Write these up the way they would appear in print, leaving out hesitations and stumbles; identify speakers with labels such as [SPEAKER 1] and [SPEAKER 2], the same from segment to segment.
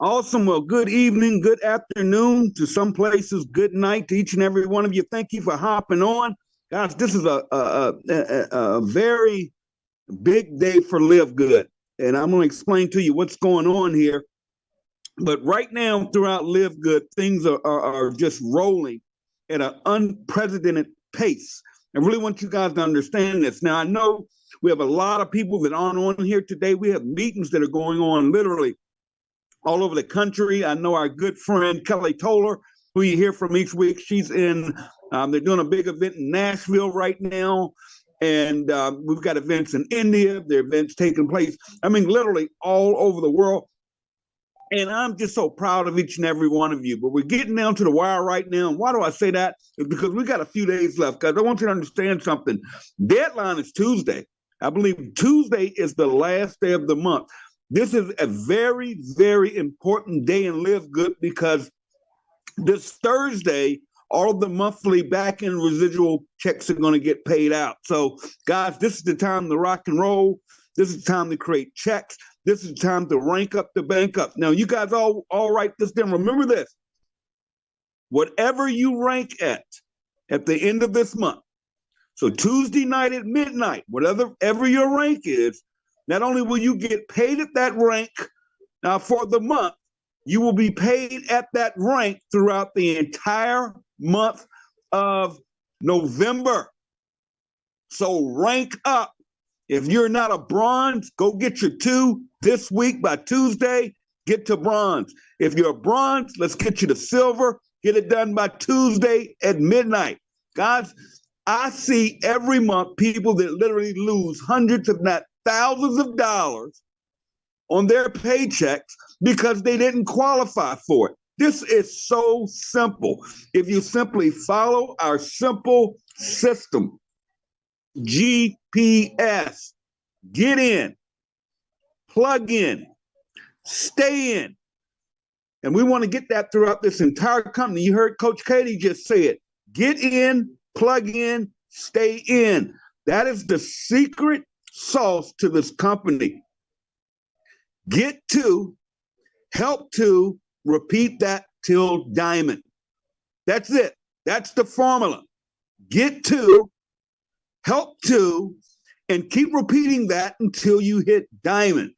[SPEAKER 1] Awesome. Well, good evening, good afternoon to some places, good night to each and every one of you. Thank you for hopping on. Guys, this is a very big day for Live Good. And I'm going to explain to you what's going on here. But right now, throughout Live Good, things are just rolling at an unprecedented pace. I really want you guys to understand this. Now, I know we have a lot of people that aren't on here today. We have meetings that are going on literally all over the country. I know our good friend Kelly Toller, who you hear from each week, she's in, they're doing a big event in Nashville right now. And we've got events in India. There are events taking place, I mean, literally all over the world. And I'm just so proud of each and every one of you. But we're getting down to the wire right now. And why do I say that? It's because we got a few days left. Guys, I want you to understand something. Deadline is Tuesday. I believe Tuesday is the last day of the month. This is a very, very important day in Live Good because this Thursday, all of the monthly back-end residual checks are going to get paid out. So, guys, this is the time to rock and roll. This is the time to create checks. This is the time to rank up the bank up. Now, you guys all write this down. Remember this. Whatever you rank at the end of this month, so Tuesday night at midnight, whatever your rank is, not only will you get paid at that rank for the month, you will be paid at that rank throughout the entire month of November. So rank up. If you're not a bronze, go get your 2 this week by Tuesday, get to bronze. If you're a bronze, let's get you to silver, get it done by Tuesday at midnight. Guys, I see every month people that literally lose hundreds, if not thousands of dollars on their paychecks because they didn't qualify for it. This is so simple. If you simply follow our simple system, GPS, get in, plug in, stay in. And we want to get that throughout this entire company. You heard Coach Katie just say it. Get in, plug in, stay in. That is the secret sauce to this company. Get to, help to, repeat that till diamond. That's it. That's the formula. Get to, help to, and keep repeating that until you hit diamond.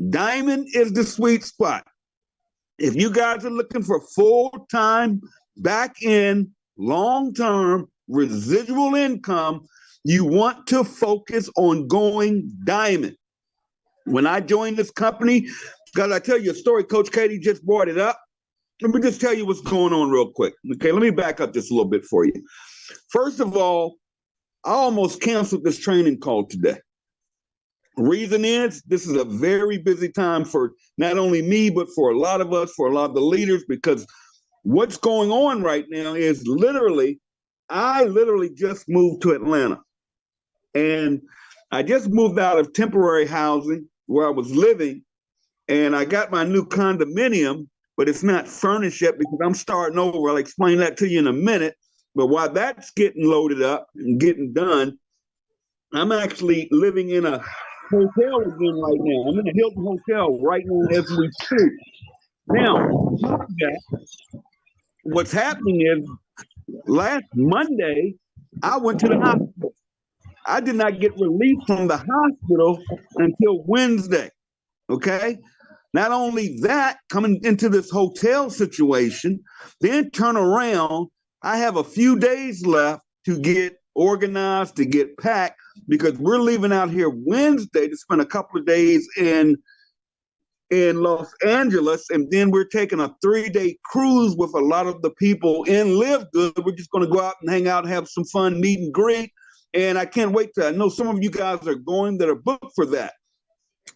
[SPEAKER 1] Diamond is the sweet spot. If you guys are looking for full-time, back-end, long-term, residual income, you want to focus on going diamond. When I joined this company, guys, I tell you a story, Coach Katie just brought it up. Let me just tell you what's going on real quick. Okay, let me back up just a little bit for you. First of all, I almost canceled this training call today. Reason is, this is a very busy time for not only me, but for a lot of us, for a lot of the leaders, because what's going on right now is I literally just moved to Atlanta. And I just moved out of temporary housing where I was living, and I got my new condominium, but it's not furnished yet because I'm starting over. I'll explain that to you in a minute. But while that's getting loaded up and getting done, I'm actually living in a hotel again right now. I'm in a Hilton hotel right now as we speak. Now, what's happening is last Monday, I went to the hospital. I did not get released from the hospital until Wednesday, okay? Not only that, coming into this hotel situation, then turn around, I have a few days left to get organized, to get packed, because we're leaving out here Wednesday to spend a couple of days in Los Angeles, and then we're taking a 3-day cruise with a lot of the people in Live Good. We're just going to go out and hang out, have some fun, meet and greet. And I can't wait I know some of you guys are going that are booked for that.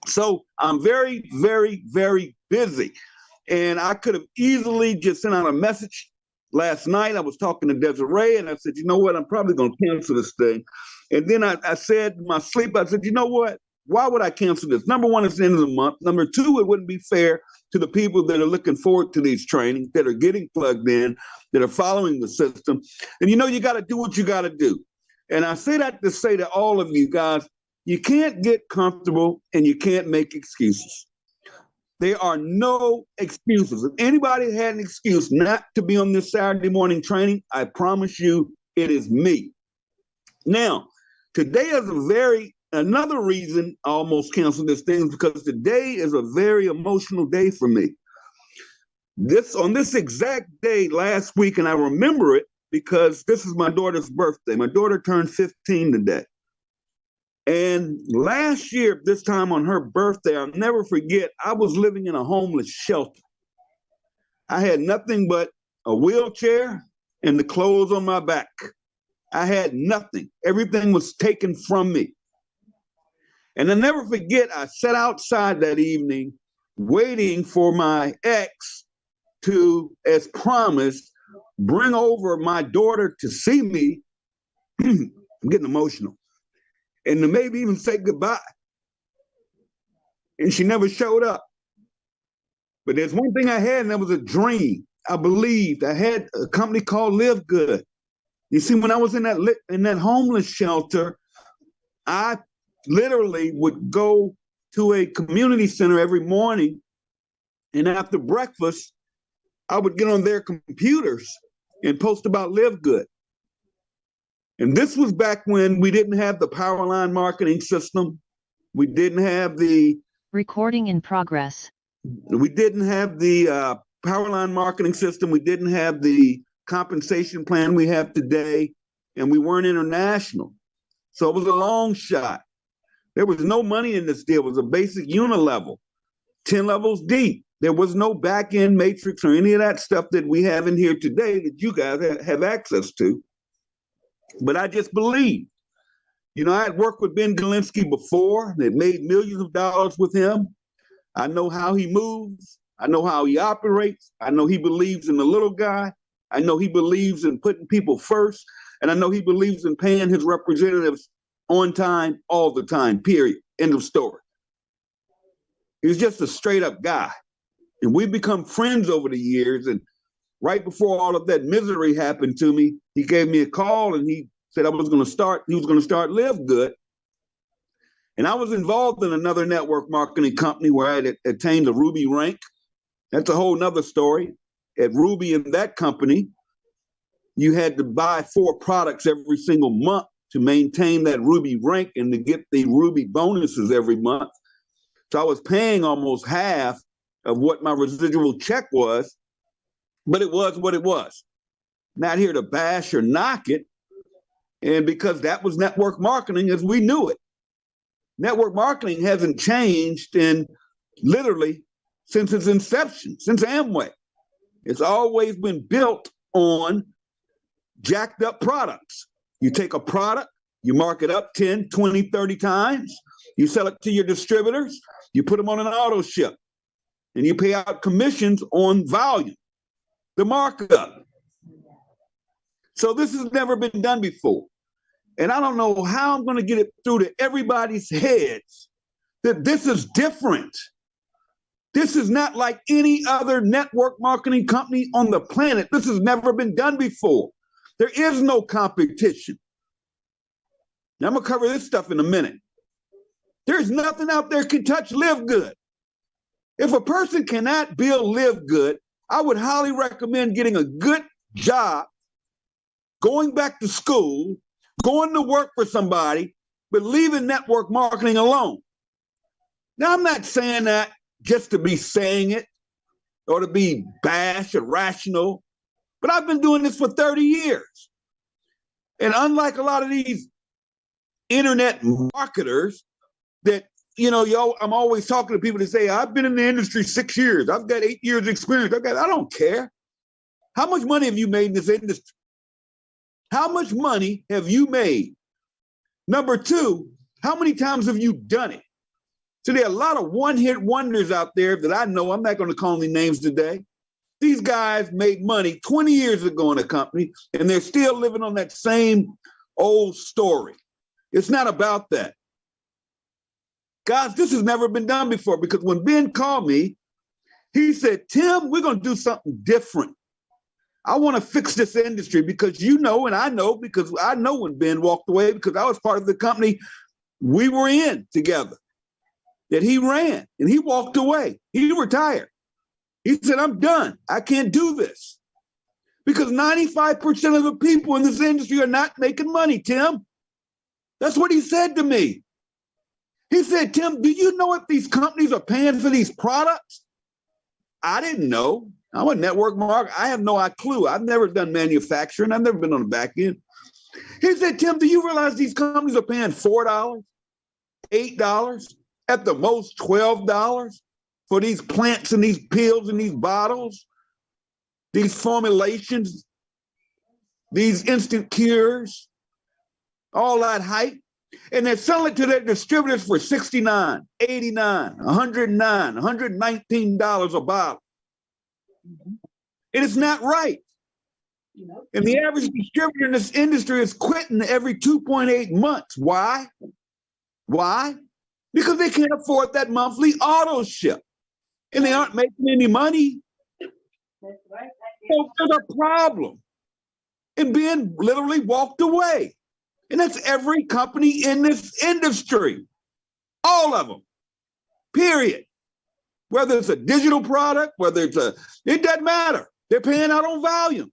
[SPEAKER 1] So I'm very, very, very busy. And I could have easily just sent out a message last night. I was talking to Desiree, and I said, you know what, I'm probably going to cancel this thing. And then I said in my sleep, I said, you know what, why would I cancel this? Number one, it's the end of the month. Number two, it wouldn't be fair to the people that are looking forward to these trainings, that are getting plugged in, that are following the system. And you got to do what you got to do. And I say that to say to all of you guys, you can't get comfortable and you can't make excuses. There are no excuses. If anybody had an excuse not to be on this Saturday morning training, I promise you it is me. Now, today is another reason I almost canceled this thing, because today is a very emotional day for me. On this exact day last week, and I remember it because this is my daughter's birthday. My daughter turned 15 today. And last year, this time on her birthday, I'll never forget, I was living in a homeless shelter. I had nothing but a wheelchair and the clothes on my back. I had nothing. Everything was taken from me. And I'll never forget, I sat outside that evening waiting for my ex to, as promised, bring over my daughter to see me. I'm getting emotional. And to maybe even say goodbye. And she never showed up. But there's one thing I had, and that was a dream. I believed. I had a company called LiveGood. You see, when I was in that homeless shelter, I literally would go to a community center every morning, and after breakfast, I would get on their computers and post about LiveGood. And this was back when we didn't have the power line marketing system. We didn't have the
[SPEAKER 2] recording in progress.
[SPEAKER 1] We didn't have the power line marketing system. We didn't have the compensation plan we have today, and we weren't international. So it was a long shot. There was no money in this deal. It was a basic unilevel, 10 levels deep. There was no back-end matrix or any of that stuff that we have in here today that you guys have access to. But I just believed. You know, I had worked with Ben Galinsky before. They made millions of dollars with him. I know how he moves. I know how he operates. I know he believes in the little guy. I know he believes in putting people first. And I know he believes in paying his representatives on time, all the time, period. End of story. He's just a straight up guy. And we've become friends over the years. And right before all of that misery happened to me, he gave me a call and he said he was going to start LiveGood. And I was involved in another network marketing company where I had attained a Ruby rank. That's a whole nother story. At Ruby, in that company, you had to buy 4 products every single month to maintain that Ruby rank and to get the Ruby bonuses every month. So I was paying almost half of what my residual check was, but it was what it was. Not here to bash or knock it. And because that was network marketing as we knew it. Network marketing hasn't changed in literally since its inception, since Amway. It's always been built on jacked up products. You take a product, you mark it up 10, 20, 30 times, you sell it to your distributors, you put them on an auto ship, and you pay out commissions on volume, the markup. So this has never been done before. And I don't know how I'm going to get it through to everybody's heads that this is different. This is not like any other network marketing company on the planet. This has never been done before. There is no competition. Now, I'm going to cover this stuff in a minute. There's nothing out there can touch LiveGood. If a person cannot build LiveGood, I would highly recommend getting a good job, going back to school, going to work for somebody, but leaving network marketing alone. Now, I'm not saying that just to be saying it or to be bash or rational, but I've been doing this for 30 years. And unlike a lot of these internet marketers that, I'm always talking to people that say, I've been in the industry 6 years. I've got 8 years experience. I don't care. How much money have you made in this industry? How much money have you made? Number 2, how many times have you done it? So there are a lot of one-hit wonders out there that I know. I'm not going to call any names today. These guys made money 20 years ago in a company, and they're still living on that same old story. It's not about that. Guys, this has never been done before, because when Ben called me, he said, Tim, we're going to do something different. I want to fix this industry because and I know because I know when Ben walked away because I was part of the company we were in together. that he ran, and he walked away. He retired. He said, I'm done. I can't do this. Because 95% of the people in this industry are not making money, Tim. That's what he said to me. He said, Tim, do you know what these companies are paying for these products? I didn't know. I'm a network marketer. I have no clue. I've never done manufacturing. I've never been on the back end. He said, Tim, do you realize these companies are paying $4, $8, at the most $12 for these plants and these pills and these bottles, these formulations, these instant cures, all that hype? And they're selling it to their distributors for $69, $89, $109, $119 a bottle. And it's not right. And the average distributor in this industry is quitting every 2.8 months. Why? Why? Because they can't afford that monthly auto ship. And they aren't making any money. So there's a problem. And Ben literally walked away. And that's every company in this industry. All of them. Period. Whether it's a digital product, it doesn't matter. They're paying out on volume.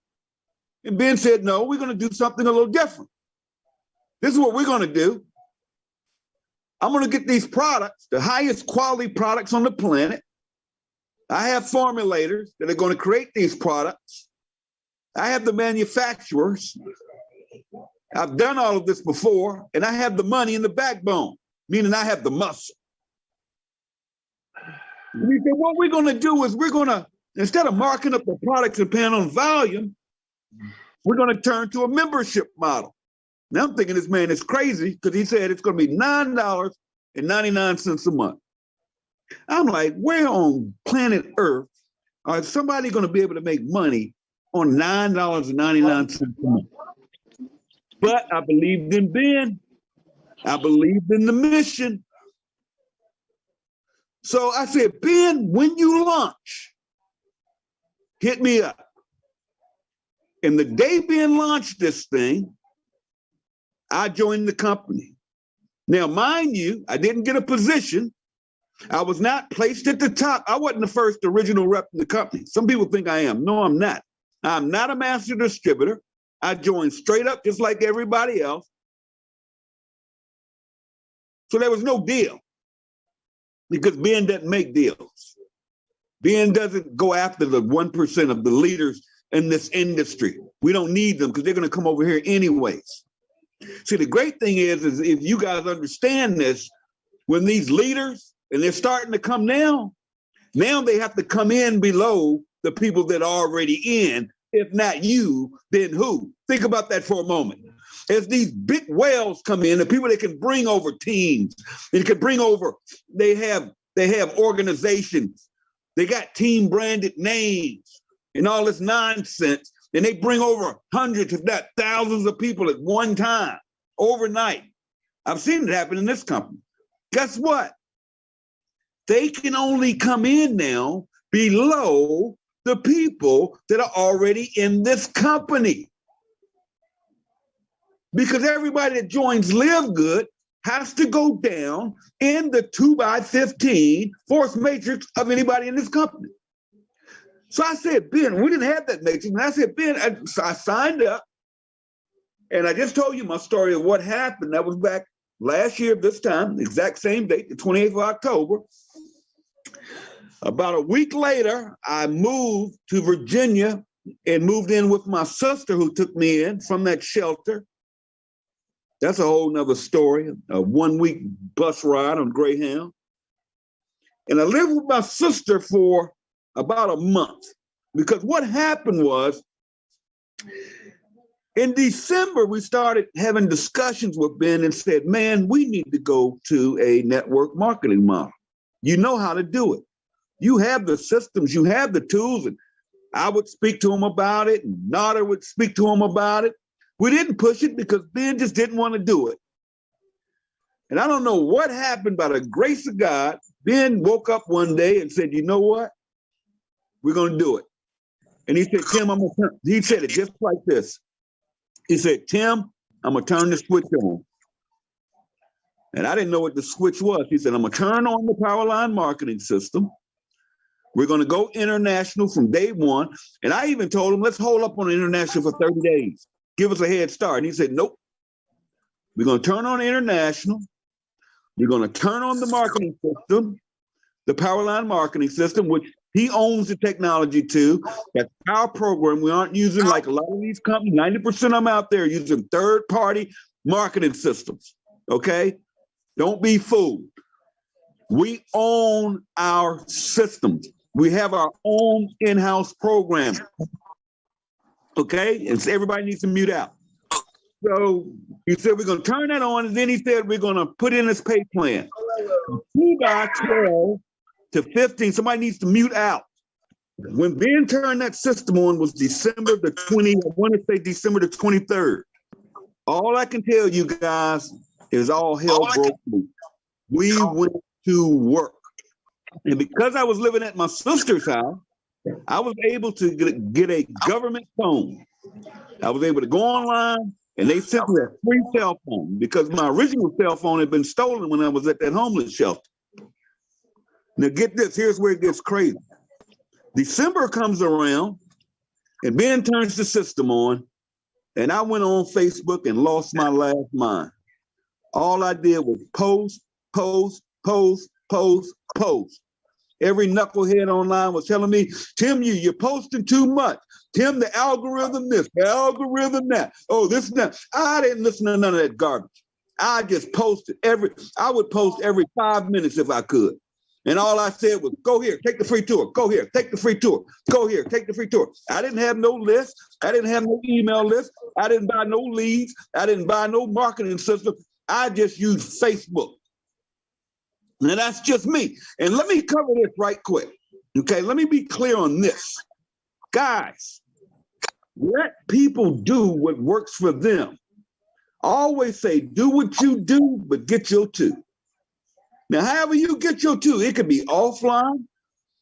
[SPEAKER 1] And Ben said, no, we're going to do something a little different. This is what we're going to do. I'm going to get these products, the highest quality products on the planet. I have formulators that are going to create these products. I have the manufacturers. I've done all of this before, and I have the money and the backbone, meaning I have the muscle. And he said, what we're going to do is we're going to, instead of marking up the products and paying on volume, we're going to turn to a membership model. Now I'm thinking this man is crazy because he said it's going to be $9.99 a month. I'm like, where on planet Earth are somebody going to be able to make money on $9.99 a month? But I believed in Ben. I believed in the mission. So I said, Ben, when you launch, hit me up. And the day Ben launched this thing, I joined the company. Now, mind you, I didn't get a position. I was not placed at the top. I wasn't the first original rep in the company. Some people think I am. No, I'm not. I'm not a master distributor. I joined straight up just like everybody else. So there was no deal because Ben doesn't make deals. Ben doesn't go after the 1% of the leaders in this industry. We don't need them because they're going to come over here anyways. See, the great thing is if you guys understand this, when these leaders, and they're starting to come now they have to come in below the people that are already in. If not you, then who? Think about that for a moment. As these big whales come in, the people that can bring over teams, they can bring over, they have organizations, they got team branded names and all this nonsense, and they bring over hundreds, if not thousands of people at one time, overnight. I've seen it happen in this company. Guess what? They can only come in now below the people that are already in this company. Because everybody that joins LiveGood has to go down in the 2x15 force matrix of anybody in this company. So I said, Ben, we didn't have that matrix. And I said, Ben, I signed up. And I just told you my story of what happened. That was back last year, this time, exact same date, the 28th of October. About a week later, I moved to Virginia and moved in with my sister who took me in from that shelter. That's a whole nother story, a 1 week bus ride on Greyhound. And I lived with my sister for about a month because what happened was in December, we started having discussions with Ben and said, man, we need to go to a network marketing model. You know how to do it. You have the systems, you have the tools, and I would speak to him about it, and Nada would speak to him about it. We didn't push it because Ben just didn't want to do it. And I don't know what happened, by the grace of God, Ben woke up one day and said, you know what? We're going to do it. And he said, Tim, he said it just like this. He said, Tim, I'm going to turn the switch on. And I didn't know what the switch was. He said, I'm going to turn on the power line marketing system. We're going to go international from day one. And I even told him, let's hold up on international for 30 days. Give us a head start. And he said, nope. We're going to turn on international. We're going to turn on the marketing system, the power line marketing system, which he owns the technology too. That's our program. We aren't using, like a lot of these companies, 90% of them out there using third-party marketing systems, okay? Don't be fooled. We own our systems. We have our own in-house program, okay? And so everybody needs to mute out. So he said, we're going to turn that on, and then he said, we're going to put in this pay plan. 2 by 12 to 15, somebody needs to mute out. When Ben turned that system on was December the 20th, I want to say December the 23rd. All I can tell you guys is all hell broke loose. We went to work. And because I was living at my sister's house, I was able to get a government phone. I was able to go online, and they sent me a free cell phone because my original cell phone had been stolen when I was at that homeless shelter. Now get this, here's where it gets crazy. December comes around, and Ben turns the system on, and I went on Facebook and lost my last mind. All I did was post. Every knucklehead online was telling me, Tim, you're posting too much. Tim, the algorithm this, the algorithm that. Oh, this and that. I didn't listen to none of that garbage. I just posted I would post every 5 minutes if I could. And all I said was, go here, take the free tour. Go here, take the free tour. Go here, take the free tour. I didn't have no list. I didn't have no email list. I didn't buy no leads. I didn't buy no marketing system. I just used Facebook. Now that's just me. And let me cover this right quick. Okay, let me be clear on this. Guys, let people do what works for them. I always say, do what you do, but get your two. Now, however you get your two, it could be offline,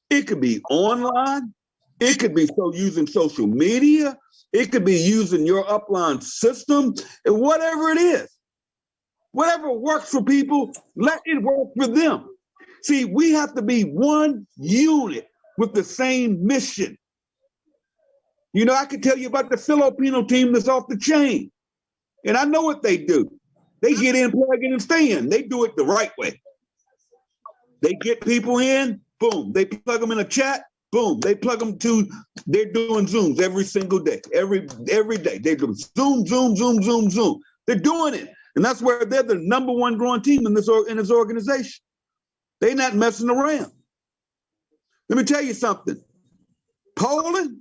[SPEAKER 1] it could be online, it could be using social media, it could be using your upline system, and whatever it is. Whatever works for people, let it work for them. See, we have to be one unit with the same mission. You know, I can tell you about the Filipino team that's off the chain. And I know what they do. They get in, plug in, and stay in. They do it the right way. They get people in, boom. They plug them in a chat, boom. They plug them they're doing Zooms every single day, every day. They do Zoom. They're doing it. And that's where they're the number one growing team in this organization. They're not messing around. Let me tell you something. Poland,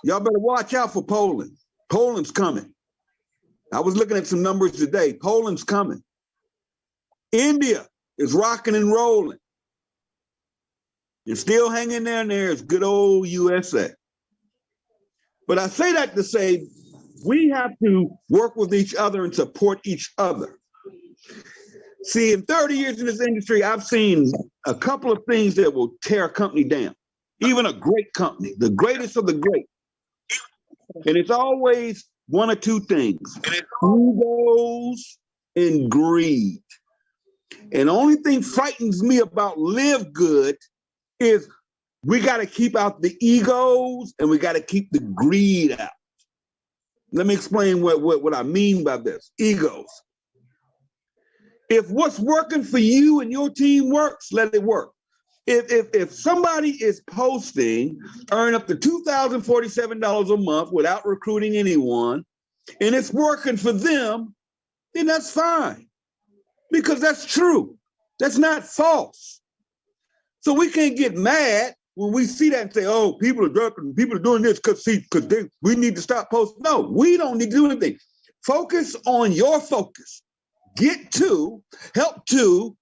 [SPEAKER 1] y'all better watch out for Poland. Poland's coming. I was looking at some numbers today. Poland's coming. India is rocking and rolling. You're still hanging there, and there's good old USA. But I say that to say, we have to work with each other and support each other. See, in 30 years in this industry, I've seen a couple of things that will tear a company down, even a great company, the greatest of the great. And it's always one or two things, egos and greed. And the only thing frightens me about LiveGood is we got to keep out the egos and we got to keep the greed out. Let me explain what I mean by this. Egos. If what's working for you and your team works, let it work. If somebody is posting, earn up to $2,047 a month without recruiting anyone, and it's working for them, then that's fine. Because that's true. That's not false. So we can't get mad when we see that and say, oh, people are doing this because we need to stop posting. No, we don't need to do anything. Focus on your focus. Get to, help to,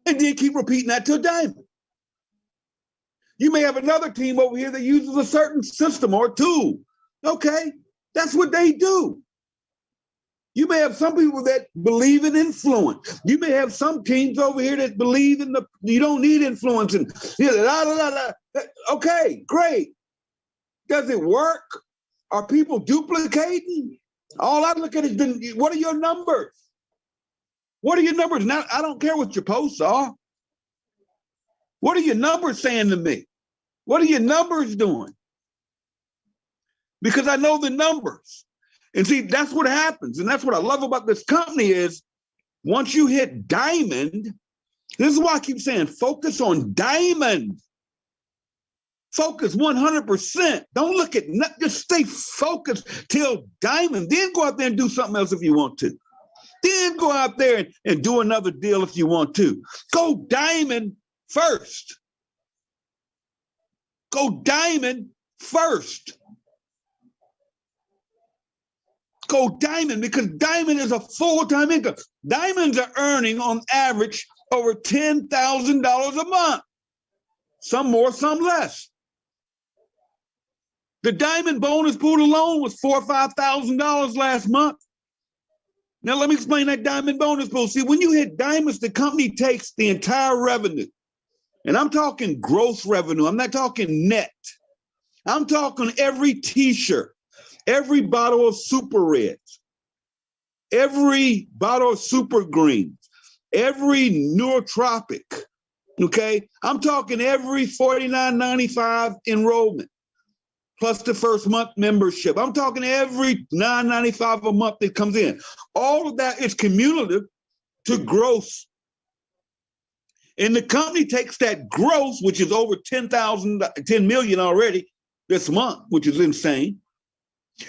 [SPEAKER 1] and then keep repeating that till diamond. You may have another team over here that uses a certain system or tool. Okay, that's what they do. You may have some people that believe in influence. You may have some teams over here that believe in you don't need influence. And okay, great. Does it work? Are people duplicating? All I look at is, what are your numbers? What are your numbers now? I don't care what your posts are. What are your numbers saying to me? What are your numbers doing? Because I know the numbers. And see, that's what happens. And that's what I love about this company is once you hit diamond, this is why I keep saying focus on diamond. Focus 100%. Don't look at, just stay focused till diamond. Then go out there and do something else if you want to. Then go out there and do another deal if you want to. Go diamond first. Go diamond first. Go diamond because diamond is a full-time income. Diamonds are earning on average over $10,000 a month. Some more, some less. The diamond bonus pool alone was $4,000 or $5,000 last month. Now, let me explain that diamond bonus pool. See, when you hit diamonds, the company takes the entire revenue. And I'm talking gross revenue. I'm not talking net. I'm talking every t-shirt, every bottle of Super Reds, every bottle of Super Greens, every Neurotropic, okay? I'm talking every $49.95 enrollment, plus the first month membership. I'm talking every $9.95 a month that comes in. All of that is cumulative to gross. And the company takes that gross, which is over 10 million already this month, which is insane.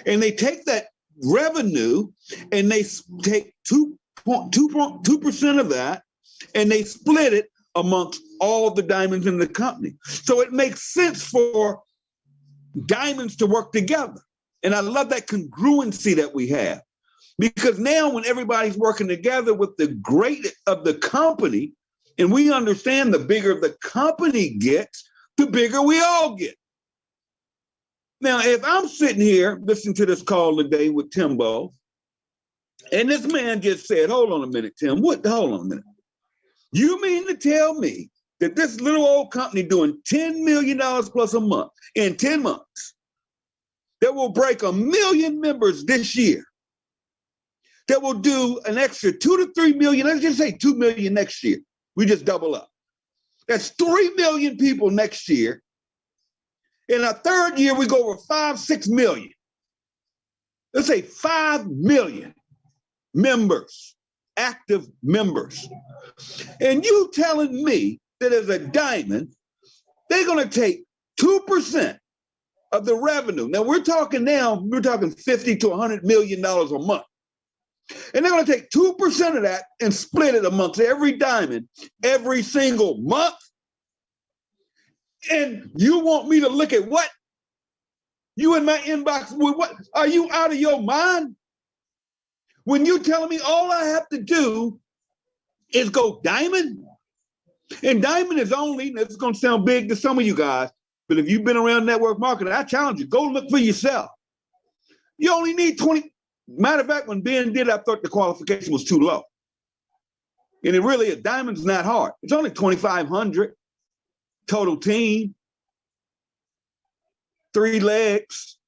[SPEAKER 1] And they take that revenue and they take 2% of that and they split it amongst all the diamonds in the company. So it makes sense for diamonds to work together. And I love that congruency that we have. Because now when everybody's working together with the great of the company, and we understand the bigger the company gets, the bigger we all get. Now, if I'm sitting here listening to this call today with Timbo, and this man just said, hold on a minute, Tim, hold on a minute. You mean to tell me that this little old company doing $10 million plus a month in 10 months, that will break 1 million members this year, that will do an extra 2 to 3 million, let's just say 2 million next year. We just double up. That's 3 million people next year. In our third year, we go over 5, 6 million. Let's say 5 million members, active members. And you telling me that as a diamond, they're going to take 2% of the revenue. Now we're talking 50 to $100 million a month. And they're going to take 2% of that and split it amongst every diamond every single month. And you want me to look at what? You in my inbox, what? Are you out of your mind? When you're telling me all I have to do is go diamond? And diamond is only, it's going to sound big to some of you guys, but if you've been around network marketing, I challenge you, go look for yourself. You only need 20. Matter of fact, when Ben did, I thought the qualification was too low. And it really, a diamond's not hard. It's only 2,500 total team, 3 legs.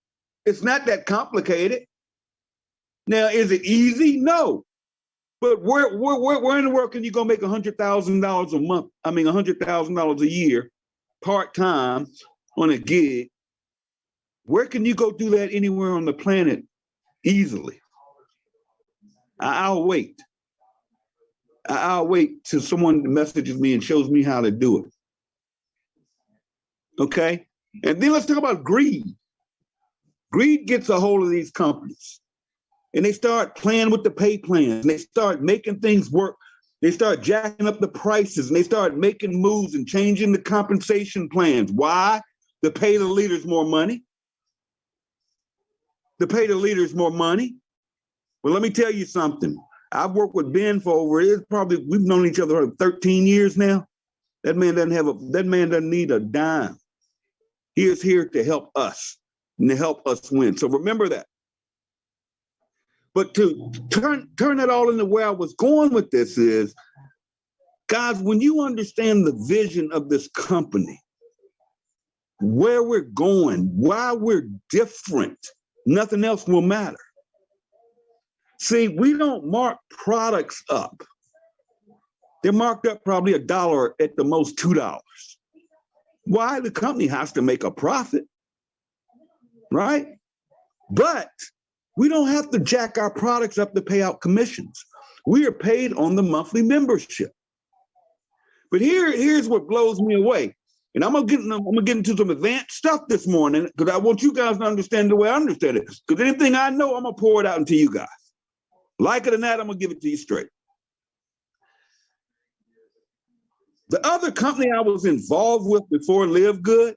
[SPEAKER 1] It's not that complicated. Now, is it easy? No. But where in the world can you go make $100,000 a month? I mean, $100,000 a year, part-time on a gig? Where can you go do that anywhere on the planet easily? I'll wait. I'll wait till someone messages me and shows me how to do it. Okay? And then let's talk about greed. Greed gets a hold of these companies. And they start playing with the pay plans. And they start making things work. They start jacking up the prices. And they start making moves and changing the compensation plans. Why? To pay the leaders more money. To pay the leaders more money. Well, let me tell you something. I've worked with Ben for we've known each other for 13 years now. That man doesn't need a dime. He is here to help us and to help us win. So remember that. But to turn that all into where I was going with this is, guys, when you understand the vision of this company, where we're going, why we're different, nothing else will matter. See, we don't mark products up. They're marked up probably $1, at the most $2. Why? The company has to make a profit, right? But we don't have to jack our products up to pay out commissions. We are paid on the monthly membership. But here's what blows me away. And I'm gonna get into some advanced stuff this morning because I want you guys to understand the way I understand it. Because anything I know, I'm gonna pour it out into you guys. Like it or not, I'm gonna give it to you straight. The other company I was involved with before LiveGood,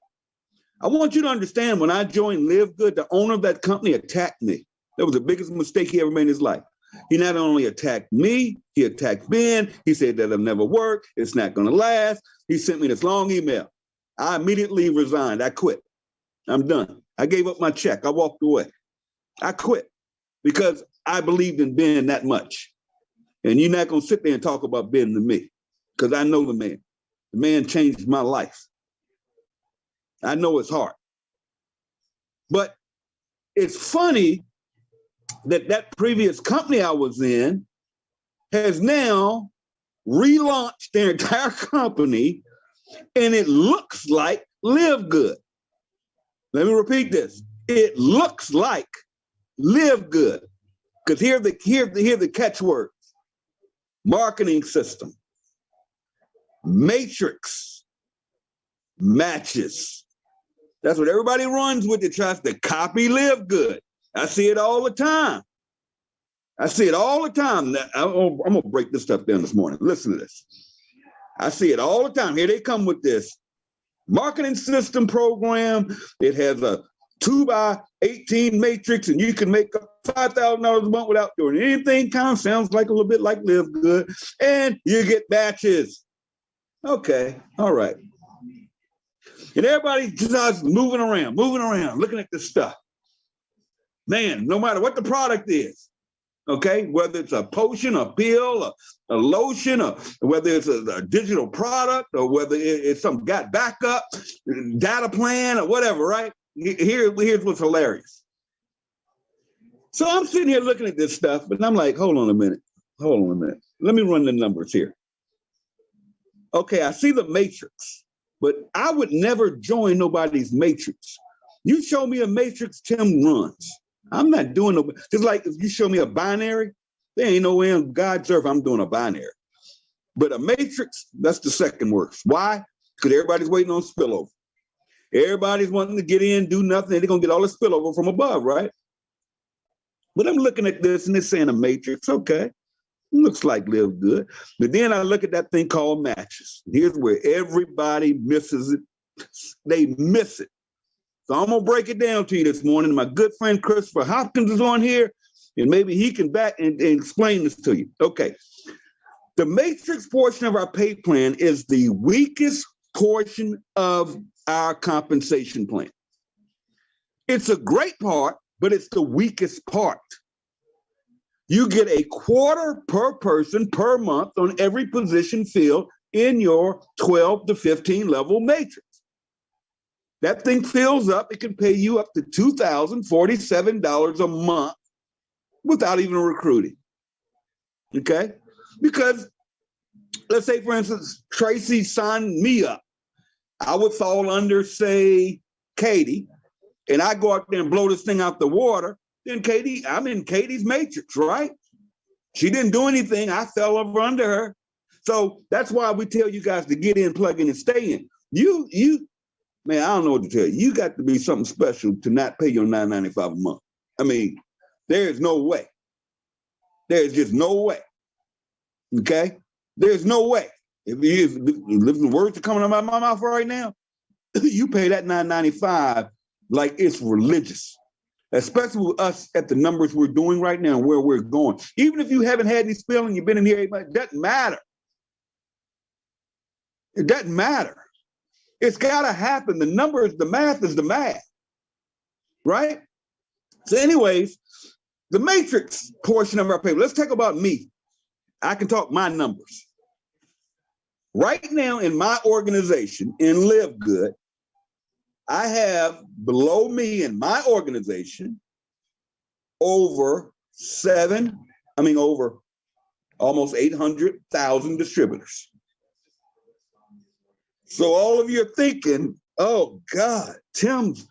[SPEAKER 1] I want you to understand when I joined LiveGood, the owner of that company attacked me. That was the biggest mistake he ever made in his life. He not only attacked me, he attacked Ben. He said that'll never work. It's not gonna last. He sent me this long email. I immediately resigned. I quit. I'm done. I gave up my check. I walked away. I quit because I believed in Ben that much. And you're not gonna sit there and talk about Ben to me because I know the man. The man changed my life. I know his heart. But it's funny that previous company I was in has now relaunched their entire company, and it looks like LiveGood. Let me repeat this. It looks like LiveGood. Because here are the catchwords. Marketing system, matrix, matches. That's what everybody runs with. It tries to copy LiveGood. I see it all the time. I'm gonna break this stuff down this morning. Listen to this. I see it all the time. Here they come with this marketing system program. It has a 2x18 matrix, and you can make $5,000 a month without doing anything. Kind of sounds like a little bit like LiveGood, and you get batches. Okay, all right. And everybody just moving around, looking at this stuff. Man, no matter what the product is, okay, whether it's a potion, a pill, a lotion, or whether it's a digital product, or whether it's some backup, data plan, or whatever, right? Here's what's hilarious. So I'm sitting here looking at this stuff, but I'm like, hold on a minute. Let me run the numbers here. Okay, I see the matrix, but I would never join nobody's matrix. You show me a matrix, Tim runs. I'm not doing no, just like if you show me a binary, there ain't no way on God's earth I'm doing a binary. But a matrix, that's the second worst. Why? Because everybody's waiting on spillover. Everybody's wanting to get in, do nothing, and they're gonna get all the spillover from above, right? But I'm looking at this and it's saying a matrix, okay. Looks like LiveGood. But then I look at that thing called matches. Here's where everybody misses it. They miss it. So I'm gonna break it down to you this morning. My good friend Christopher Hopkins is on here, and maybe he can back and explain this to you. Okay. The matrix portion of our pay plan is the weakest portion of our compensation plan. It's a great part, but it's the weakest part. You get a quarter per person per month on every position filled in your 12 to 15 level matrix. That thing fills up. It can pay you up to $2,047 a month without even recruiting. Okay? Because let's say, for instance, Tracy signed me up. I would fall under, say, Katie, and I go out there and blow this thing out the water. Then Katie, I'm in Katie's matrix, right? She didn't do anything. I fell over under her. So that's why we tell you guys to get in, plug in, and stay in. Man, I don't know what to tell you. You got to be something special to not pay your $9.95 a month. I mean, there's no way. There's just no way. Okay? There's no way. If the words are coming out of my mouth right now, you pay that $9.95 like it's religious. Especially with us at the numbers we're doing right now and where we're going. Even if you haven't had any spilling, you've been in here, it doesn't matter. It doesn't matter. It's got to happen. The numbers, the math is the math, right? So anyways, the matrix portion of our paper, let's talk about me. I can talk my numbers. Right now in my organization, in LiveGood, I have below me in my organization over almost 800,000 distributors. So all of you are thinking, oh God, Tim's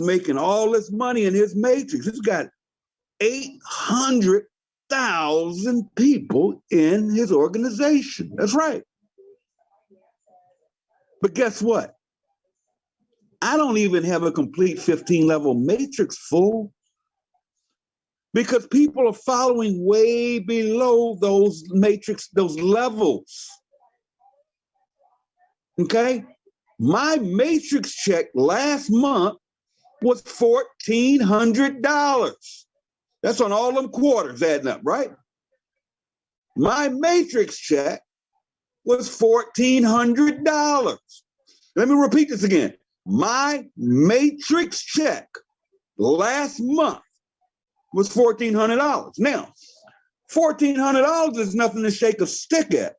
[SPEAKER 1] making all this money in his matrix. He's got 800,000 people in his organization. That's right. But guess what? I don't even have a complete 15-level matrix full, because people are following way below those matrix, those levels. Okay? My matrix check last month was $1,400. That's on all them quarters adding up, right? My matrix check was $1,400. Let me repeat this again. My matrix check last month was $1,400. Now, $1,400 is nothing to shake a stick at.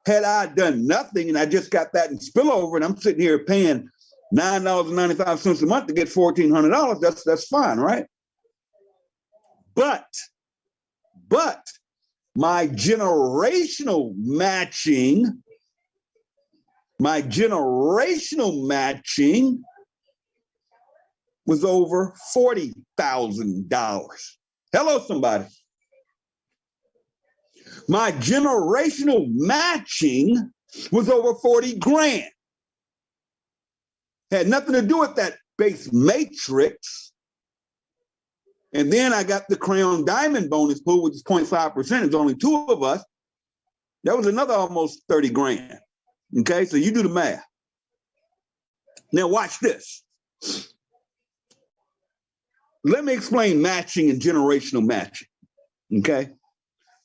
[SPEAKER 1] Had I done nothing and I just got that in spillover and I'm sitting here paying $9.95 a month to get $1,400, that's fine, right? But my generational matching was over $40,000. Hello, somebody. My generational matching was over 40 grand. Had nothing to do with that base matrix. And then I got the Crown Diamond bonus pool, which is 0.5%. There's only two of us. That was another almost 30 grand. Okay, so you do the math. Now watch this. Let me explain matching and generational matching. Okay.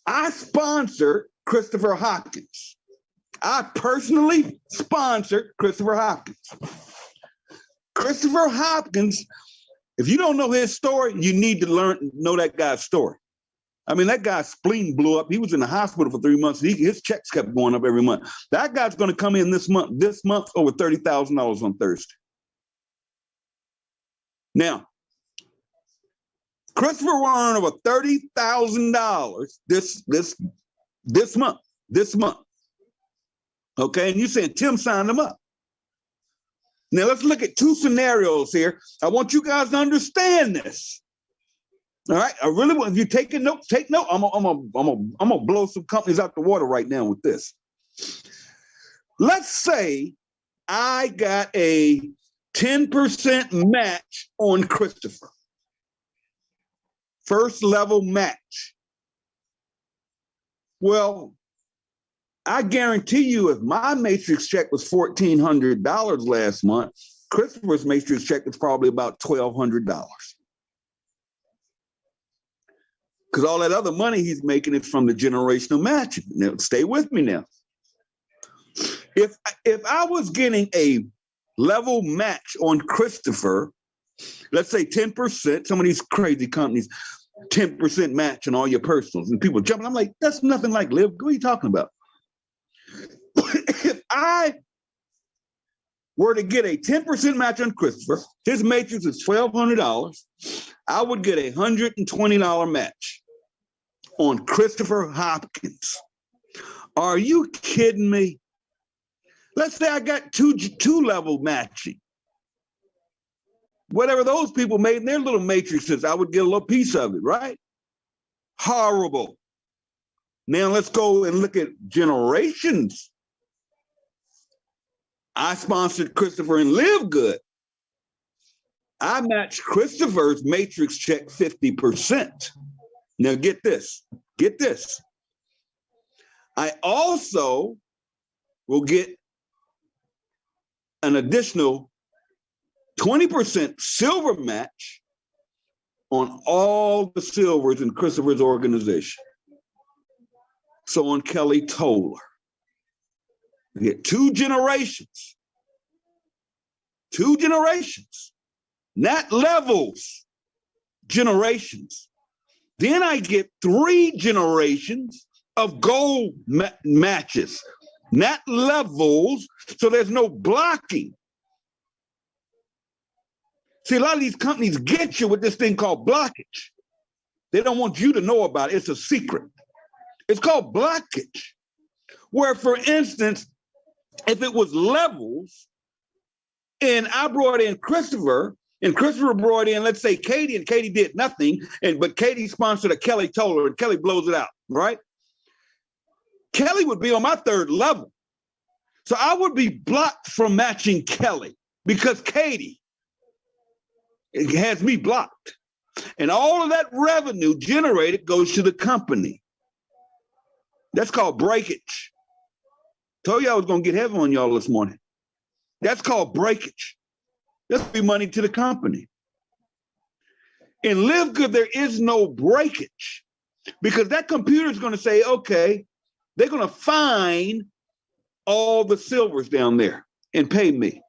[SPEAKER 1] I sponsored Christopher Hopkins. I personally sponsored Christopher Hopkins. Christopher Hopkins, if you don't know his story, you need to know that guy's story. I mean, that guy's spleen blew up. He was in the hospital for 3 months. His checks kept going up every month. That guy's going to come in this month over $30,000 on Thursday. Now, Christopher will earn over $30,000 this month. Okay, and you're saying Tim signed him up. Now let's look at two scenarios here. I want you guys to understand this. All right, I really want. If you're taking notes, take note. I'm gonna blow some companies out the water right now with this. Let's say I got a 10% match on Christopher. First level match. Well, I guarantee you, if my matrix check was $1,400 last month, Christopher's matrix check was probably about $1,200. Because all that other money he's making is from the generational matching. Now, stay with me now. If I was getting a level match on Christopher, let's say 10%, some of these crazy companies, 10% match on all your personals, and people jumping. I'm like, that's nothing like LiveGood. What are you talking about? If I were to get a 10% match on Christopher, his matrix is $1,200, I would get a $120 match on Christopher Hopkins. Are you kidding me? Let's say I got two level matching. Whatever those people made in their little matrices, I would get a little piece of it, right? Horrible. Now let's go and look at generations. I sponsored Christopher and LiveGood. I matched Christopher's matrix check 50%. Now get this. I also will get an additional 20% silver match on all the silvers in Christopher's organization. So on Kelly Toller, we get two generations, not levels, generations. Then I get 3 generations of gold matches, not levels, so there's no blocking. See, a lot of these companies get you with this thing called blockage. They don't want you to know about it. It's a secret. It's called blockage. Where, for instance, if it was levels, and I brought in Christopher, and Christopher brought in, let's say, Katie, and Katie did nothing, but Katie sponsored a Kelly Toller, and Kelly blows it out, right? Kelly would be on my third level. So I would be blocked from matching Kelly because Katie has me blocked. And all of that revenue generated goes to the company. That's called breakage. Told you I was going to get heavy on y'all this morning. That's called breakage. That's be money to the company. In LiveGood, there is no breakage because that computer is going to say, okay, they're going to find all the silvers down there and pay me.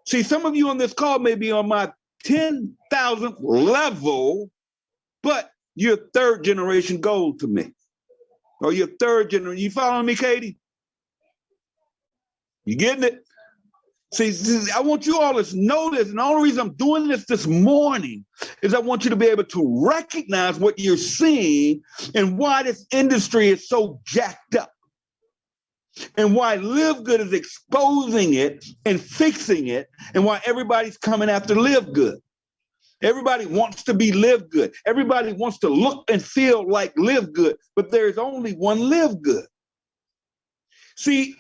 [SPEAKER 1] See, some of you on this call may be on my 10,000th level, but you're third generation gold to me. Or you're third generation. You following me, Katie? You getting it? See, I want you all to know this, and the only reason I'm doing this morning is I want you to be able to recognize what you're seeing and why this industry is so jacked up, and why LiveGood is exposing it and fixing it, and why everybody's coming after LiveGood. Everybody wants to be LiveGood. Everybody wants to look and feel like LiveGood, but there's only one LiveGood. See,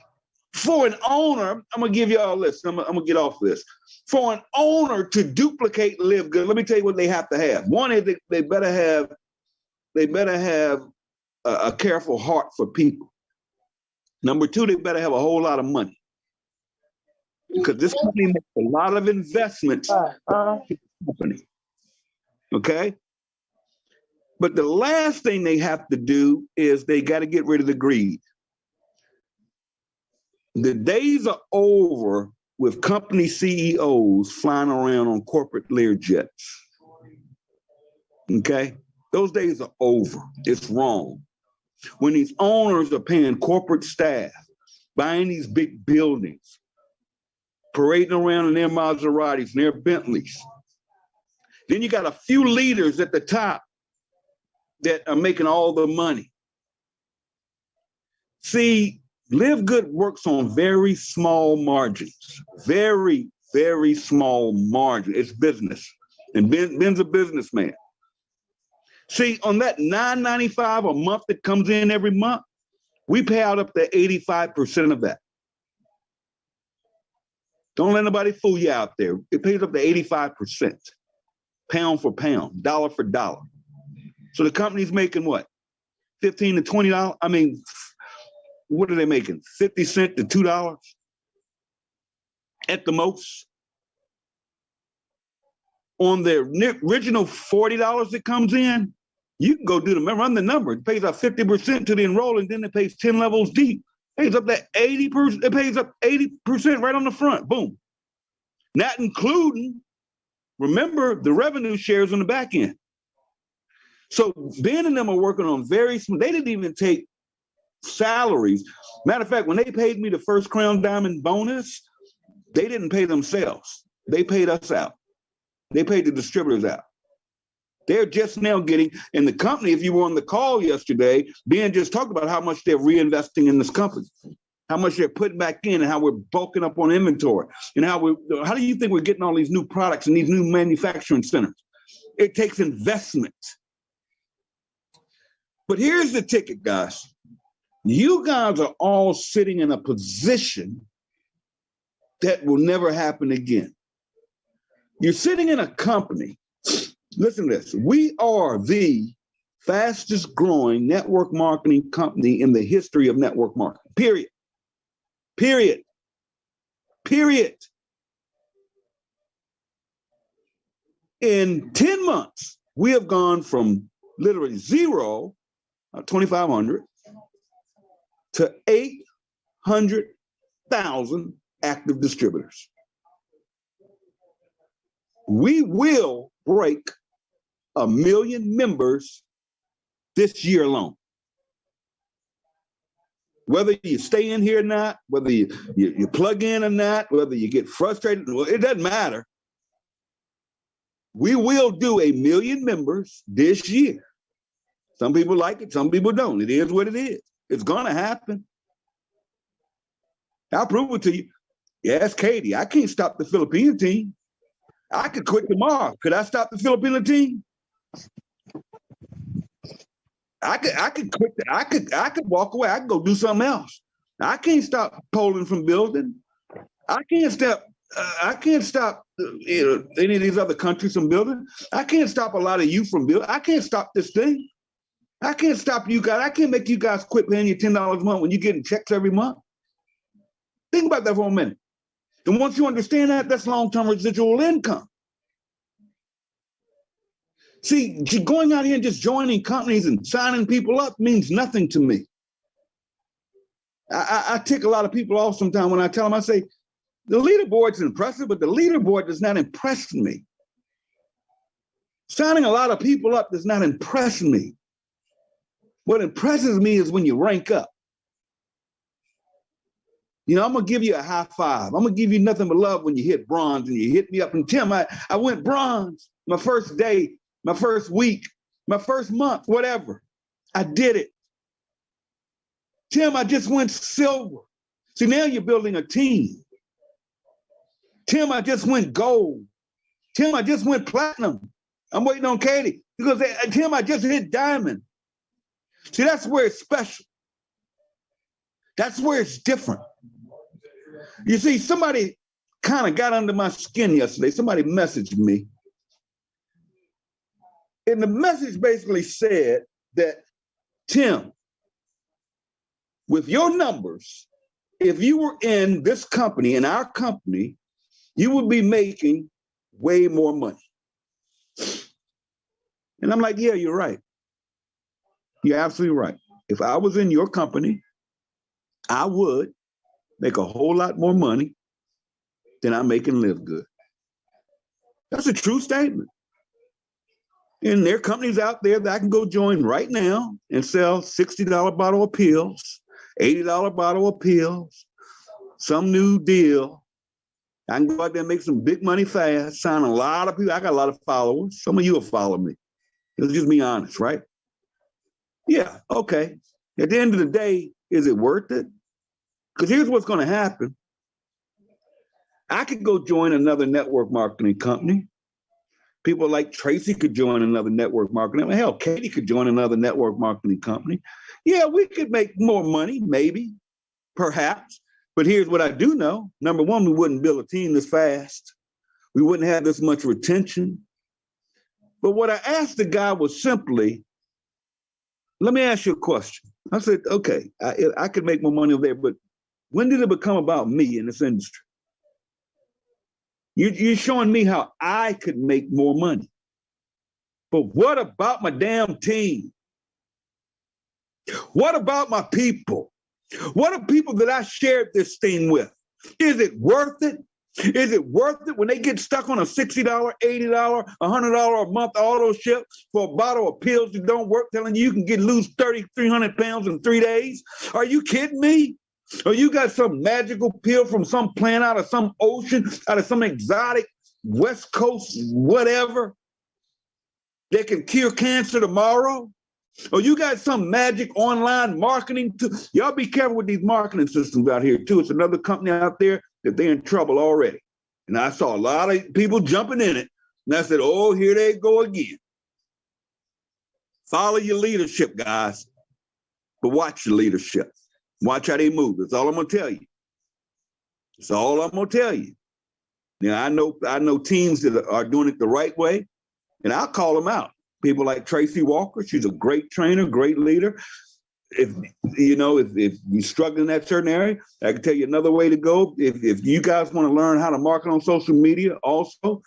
[SPEAKER 1] for an owner, I'm gonna give you all this. I'm gonna get off this. For an owner to duplicate LiveGood, let me tell you what they have to have. One is they better have a careful heart for people. Number two, they better have a whole lot of money, because this company makes a lot of investments in the company. Okay, but the last thing they have to do is they got to get rid of the greed. The days are over with company CEOs flying around on corporate Learjets. Okay? Those days are over. It's wrong. When these owners are paying corporate staff, buying these big buildings, parading around in their Maseratis and their Bentleys, then you got a few leaders at the top that are making all the money. See, LiveGood works on very small margins, very, very small margin. It's business, and Ben's a businessman. See, on that $9.95 a month that comes in every month, we pay out up to 85% of that. Don't let nobody fool you out there. It pays up to 85%, pound for pound, dollar for dollar. So the company's making what? $15 to $20? I mean, what are they making? 50 cents to $2 at the most? On their original $40 that comes in, you can go do run the number. It pays out 50% to the enrolling, then it pays 10 levels deep. It pays up that 80%. It pays up 80% right on the front. Boom. Not including, remember, the revenue shares on the back end. So Ben and them are working on very small. They didn't even take salaries. Matter of fact, when they paid me the first Crown Diamond bonus, they didn't pay themselves. They paid us out. They paid the distributors out. They're just now getting, and the company, if you were on the call yesterday, Ben just talked about how much they're reinvesting in this company, how much they're putting back in, and how we're bulking up on inventory, and how do you think we're getting all these new products and these new manufacturing centers? It takes investment. But here's the ticket, guys. You guys are all sitting in a position that will never happen again. You're sitting in a company. Listen to this. We are the fastest growing network marketing company in the history of network marketing. Period. Period. Period. In 10 months, we have gone from literally zero, 2,500, to 800,000 active distributors. We will break 1 million members this year alone. Whether you stay in here or not, whether you plug in or not, whether you get frustrated, well, it doesn't matter. We will do 1 million members this year. Some people like it, some people don't. It is what it is. It's gonna happen. I'll prove it to you. Yes, Katie, I can't stop the Filipino team. I could quit tomorrow. Could I stop the Filipino team? I could quit. I could walk away. I could go do something else. I can't stop Poland from building. I can't stop. Any of these other countries from building. I can't stop a lot of you from building. I can't stop this thing. I can't stop you guys. I can't make you guys quit paying you $10 a month when you're getting checks every month. Think about that for a minute. And once you understand that, that's long-term residual income. See, going out here and just joining companies and signing people up means nothing to me. I tick a lot of people off sometimes when I tell them, I say, the leaderboard's impressive, but the leaderboard does not impress me. Signing a lot of people up does not impress me. What impresses me is when you rank up. You know, I'm going to give you a high five. I'm going to give you nothing but love when you hit bronze and you hit me up. And Tim, I went bronze my first day, my first week, my first month, whatever. I did it. Tim, I just went silver. See, now you're building a team. Tim, I just went gold. Tim, I just went platinum. I'm waiting on Katie because Tim, I just hit diamond. See, that's where it's special. That's where it's different. You see, somebody kind of got under my skin yesterday. Somebody messaged me. And the message basically said that, Tim, with your numbers, if you were in this company, in our company, you would be making way more money. And I'm like, yeah, you're right. You're absolutely right. If I was in your company, I would make a whole lot more money than I make in LiveGood. That's a true statement. And there are companies out there that I can go join right now and sell $60 bottle of pills, $80 bottle of pills, some new deal. I can go out there and make some big money fast, sign a lot of people. I got a lot of followers. Some of you will follow me. Let's just be honest, right? Yeah, okay. At the end of the day, is it worth it? Because here's what's going to happen. I could go join another network marketing company. People like Tracy could join another network marketing. Hell, Katie could join another network marketing company. Yeah, we could make more money, maybe, perhaps. But here's what I do know. Number one, we wouldn't build a team this fast. We wouldn't have this much retention. But what I asked the guy was simply, let me ask you a question. I said, okay, I could make more money over there, but when did it become about me in this industry? You're showing me how I could make more money. But what about my damn team? What about my people? What are people that I shared this thing with? Is it worth it? Is it worth it when they get stuck on a $60, $80, $100 a month auto ship for a bottle of pills that don't work, telling you can lose 300 pounds in 3 days? Are you kidding me? Or you got some magical pill from some plant out of some ocean, out of some exotic West Coast whatever that can cure cancer tomorrow? Or you got some magic online marketing too? Y'all be careful with these marketing systems out here too. It's another company out there that they're in trouble already. And I saw a lot of people jumping in it. And I said, oh, here they go again. Follow your leadership, guys. But watch your leadership. Watch how they move. That's all I'm going to tell you. That's all I'm going to tell you. Now, I know teams that are doing it the right way, and I'll call them out. People like Tracy Walker, she's a great trainer, great leader. If you're struggling in that certain area, I can tell you another way to go. If you guys want to learn how to market on social media, also,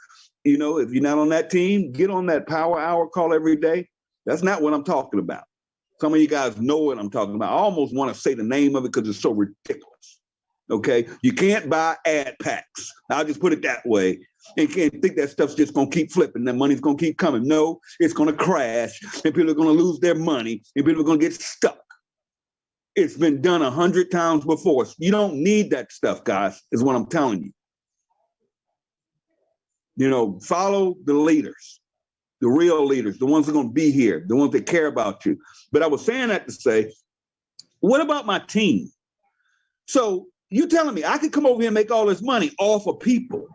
[SPEAKER 1] if you're not on that team, get on that power hour call every day. That's not what I'm talking about. Some of you guys know what I'm talking about. I almost want to say the name of it because it's so ridiculous. Okay, you can't buy ad packs. I'll just put it that way. And can't think that stuff's just going to keep flipping. That money's going to keep coming. No, it's going to crash and people are going to lose their money and people are going to get stuck. It's been done 100 times before. You don't need that stuff, guys, is what I'm telling you. Follow the leaders. the real leaders, the ones that are going to be here, the ones that care about you. But I was saying that to say, what about my team? So you telling me I could come over here and make all this money off of people.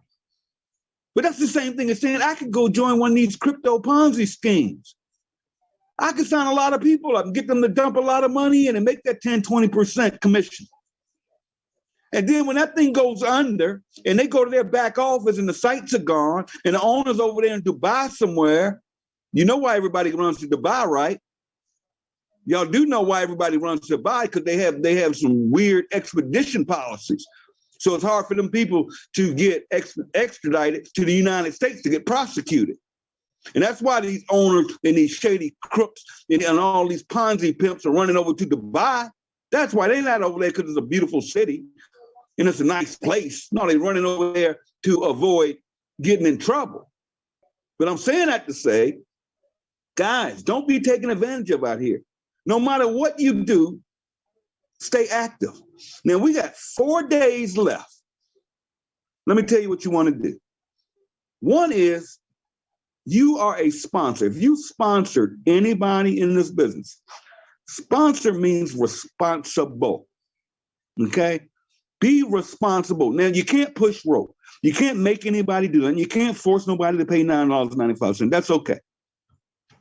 [SPEAKER 1] But that's the same thing as saying I could go join one of these crypto Ponzi schemes. I could sign a lot of people up and get them to dump a lot of money in and make that 10, 20% commission. And then when that thing goes under and they go to their back office and the sites are gone and the owner's over there in Dubai somewhere, you know why everybody runs to Dubai, right? Y'all do know why everybody runs to Dubai, because they have some weird extradition policies. So it's hard for them people to get extradited to the United States to get prosecuted. And that's why these owners and these shady crooks and all these Ponzi pimps are running over to Dubai. That's why they're not over there, because it's a beautiful city and it's a nice place. No, they're running over there to avoid getting in trouble. But I'm saying that to say, guys, don't be taken advantage of out here. No matter what you do, stay active. Now, we got 4 days left. Let me tell you what you want to do. One is, you are a sponsor. If you sponsored anybody in this business, sponsor means responsible, okay? Be responsible. Now, you can't push rope. You can't make anybody do it, and you can't force nobody to pay $9.95. That's okay.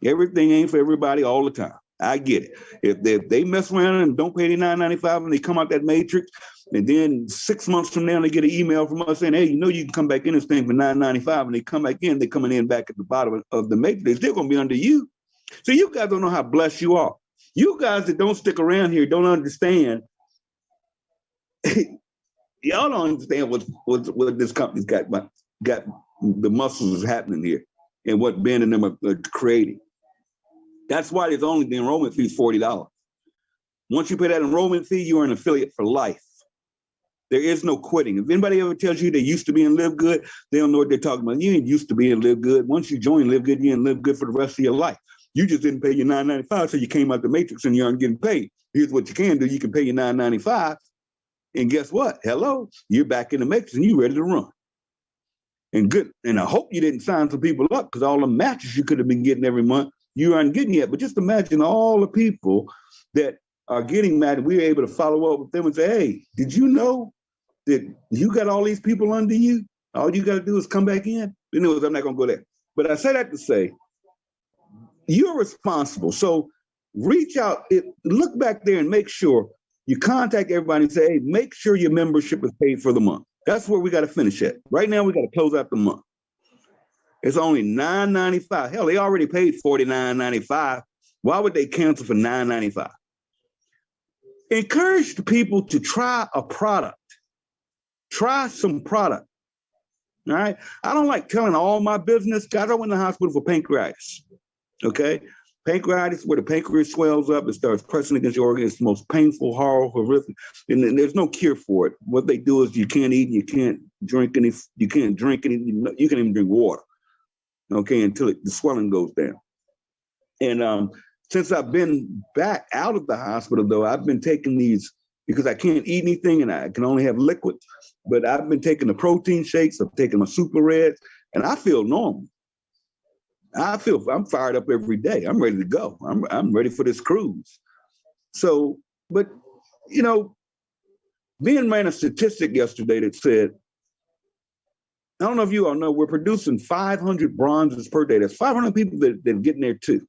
[SPEAKER 1] Everything ain't for everybody all the time. I get it. If they mess around and don't pay their $9.95 and they come out that matrix, and then 6 months from now they get an email from us saying, hey, you know you can come back in this thing for $9.95, and they come back in, they're coming in back at the bottom of the matrix. They're still going to be under you. So you guys don't know how blessed you are. You guys that don't stick around here don't understand. Y'all don't understand what this company's got the muscles is happening here and what Ben and them are creating. That's why there's only the enrollment fee is $40. Once you pay that enrollment fee, you are an affiliate for life. There is no quitting. If anybody ever tells you they used to be in LiveGood, they don't know what they're talking about. You ain't used to be in LiveGood. Once you join LiveGood, you're in LiveGood for the rest of your life. You just didn't pay your $9.95, so you came out the matrix and you aren't getting paid. Here's what you can do. You can pay your $9.95, and guess what? Hello, you're back in the matrix and you're ready to run. And good. And I hope you didn't sign some people up, because all the matches you could have been getting every month, you aren't getting yet. But just imagine all the people that are getting mad, and we were able to follow up with them and say, hey, did you know that you got all these people under you? All you got to do is come back in. Anyways, I'm not going to go there. But I say that to say, you're responsible. So reach out, look back there and make sure you contact everybody and say, hey, make sure your membership is paid for the month. That's where we got to finish at. Right now, we got to close out the month. It's only $9.95. Hell, they already paid $49.95. Why would they cancel for $9.95? Encourage the people to try a product. Try some product. All right? I don't like telling all my business. Guys, I went to the hospital for pancreatitis. Okay? Pancreatitis, where the pancreas swells up and starts pressing against your organ. It's the most painful, horrific, and there's no cure for it. What they do is you can't eat, you can't drink any, you can't even drink water. Okay, until the swelling goes down. And since I've been back out of the hospital, though, I've been taking these, because I can't eat anything and I can only have liquids, but I've been taking the protein shakes, I've taken my Super Reds, and I feel normal. I'm fired up every day. I'm ready to go. I'm ready for this cruise. So, but, you know, Ben ran a statistic yesterday that said, I don't know if you all know, we're producing 500 bronzes per day. That's 500 people that are getting there too,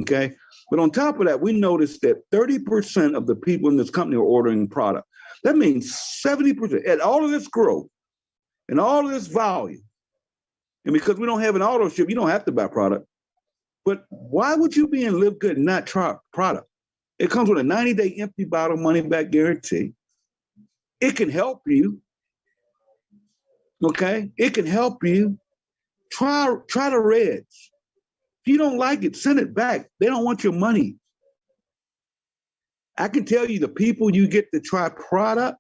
[SPEAKER 1] okay? But on top of that, we noticed that 30% of the people in this company are ordering product. That means 70%, at all of this growth and all of this volume, and because we don't have an auto ship, you don't have to buy product. But why would you be in LiveGood and not try product? It comes with a 90-day empty bottle money-back guarantee. It can help you. Okay, it can help you. Try the Reds. If you don't like it, send it back. They don't want your money. I can tell you the people you get to try product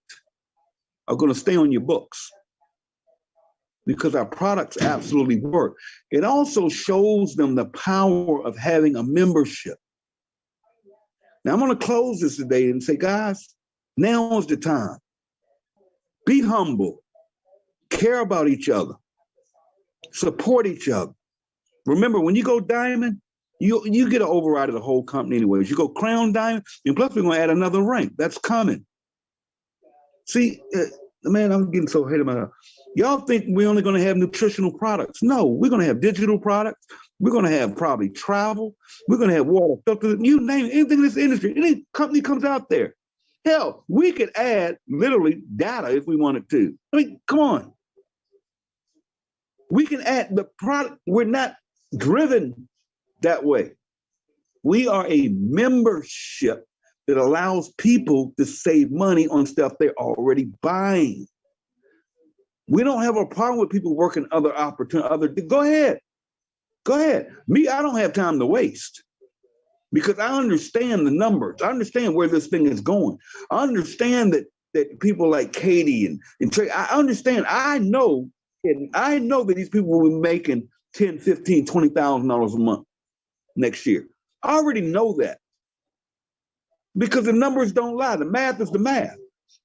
[SPEAKER 1] are going to stay on your books, because our products absolutely work. It also shows them the power of having a membership. Now I'm going to close this today and say, guys, now is the time. Be humble. Care about each other, support each other. Remember, when you go diamond, you get an override of the whole company anyways. You go crown diamond, and plus we're going to add another rank. That's coming. See, man, I'm getting so ahead of myself. Y'all think we're only going to have nutritional products. No, we're going to have digital products. We're going to have probably travel. We're going to have water filters. You name it, anything in this industry, any company comes out there. Hell, we could add literally data if we wanted to. I mean, come on. We can add the product. We're not driven that way. We are a membership that allows people to save money on stuff they're already buying. We don't have a problem with people working other opportunities. Go ahead. Me, I don't have time to waste because I understand the numbers. I understand where this thing is going. I understand that people like Katie and Trey, I understand. I know that these people will be making $10, $15, $20,000 a month next year. I already know that because the numbers don't lie. The math is the math.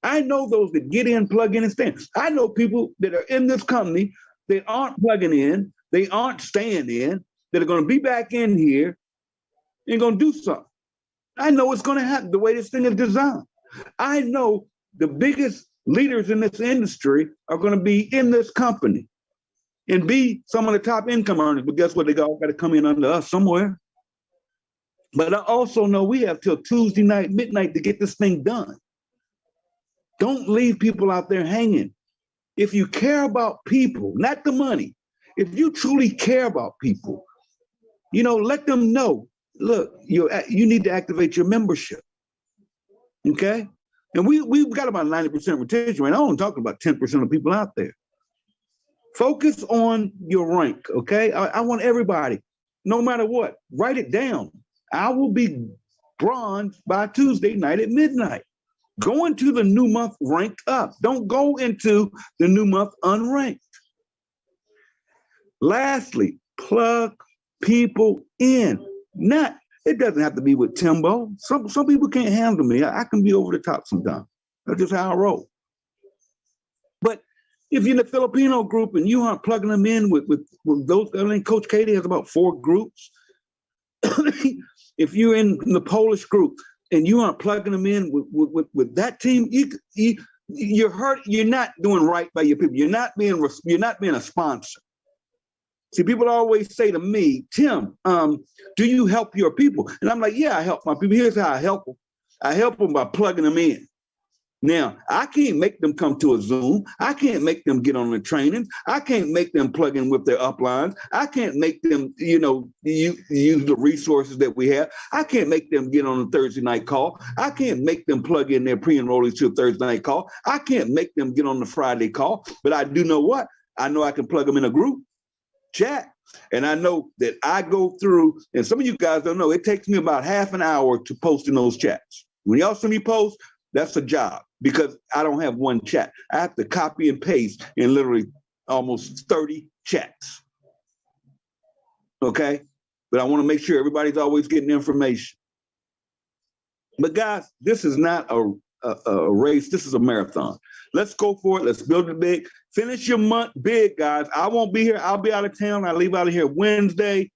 [SPEAKER 1] I know those that get in, plug in, and stand. I know people that are in this company that aren't plugging in, they aren't staying in, that are going to be back in here and going to do something. I know it's going to happen the way this thing is designed. I know the biggest leaders in this industry are going to be in this company and be some of the top income earners. But guess what? They all got to come in under us somewhere. But I also know we have till Tuesday night, midnight to get this thing done. Don't leave people out there hanging. If you care about people, not the money, if you truly care about people, let them know, look, you need to activate your membership. Okay? And we've got about 90% retention rate. I don't talk about 10% of people out there. Focus on your rank, okay? I want everybody, no matter what, write it down. I will be bronze by Tuesday night at midnight. Go into the new month ranked up. Don't go into the new month unranked. Lastly, plug people in. It doesn't have to be with Timbo. Some people can't handle me. I can be over the top sometimes. That's just how I roll. But if you're in the Filipino group and you aren't plugging them in with those, I mean, Coach Katie has about 4 groups. If you're in the Polish group and you aren't plugging them in with that team, you're hurt. You're not doing right by your people. You're not being a sponsor. See, people always say to me, Tim, do you help your people? And I'm like, yeah, I help my people. Here's how I help them. I help them by plugging them in. Now, I can't make them come to a Zoom. I can't make them get on the training. I can't make them plug in with their uplines. I can't make them, use the resources that we have. I can't make them get on a Thursday night call. I can't make them plug in their pre-enrollees to a Thursday night call. I can't make them get on the Friday call. But I do know what? I know I can plug them in a group chat. And I know that I go through, and some of you guys don't know, it takes me about half an hour to post in those chats. When y'all see me post, that's a job because I don't have one chat. I have to copy and paste in literally almost 30 chats. Okay? But I want to make sure everybody's always getting information. But guys, this is not a race. This is a marathon. Let's go for it. Let's build it big. Finish your month big, guys. I won't be here. I'll be out of town. I leave out of here Wednesday.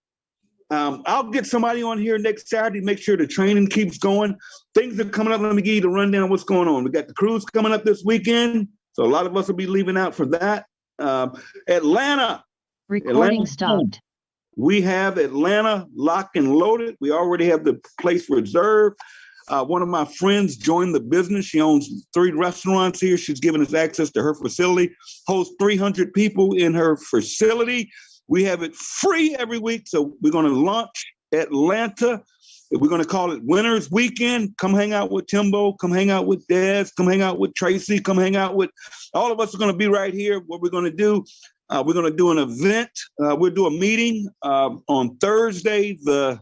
[SPEAKER 1] I'll get somebody on here next Saturday, make sure the training keeps going. Things are coming up. Let me give you the rundown of what's going on. We got the cruise coming up this weekend. So a lot of us will be leaving out for that. Atlanta.
[SPEAKER 2] Recording stopped.
[SPEAKER 1] We have Atlanta locked and loaded. We already have the place reserved. One of my friends joined the business. She owns 3 restaurants here. She's given us access to her facility, hosts 300 people in her facility. We have it free every week. So we're going to launch Atlanta. We're going to call it Winners Weekend. Come hang out with Timbo. Come hang out with Dez. Come hang out with Tracy. Come hang out with all of us are going to be right here. What we're going to do, we're going to do an event. We'll do a meeting on Thursday, I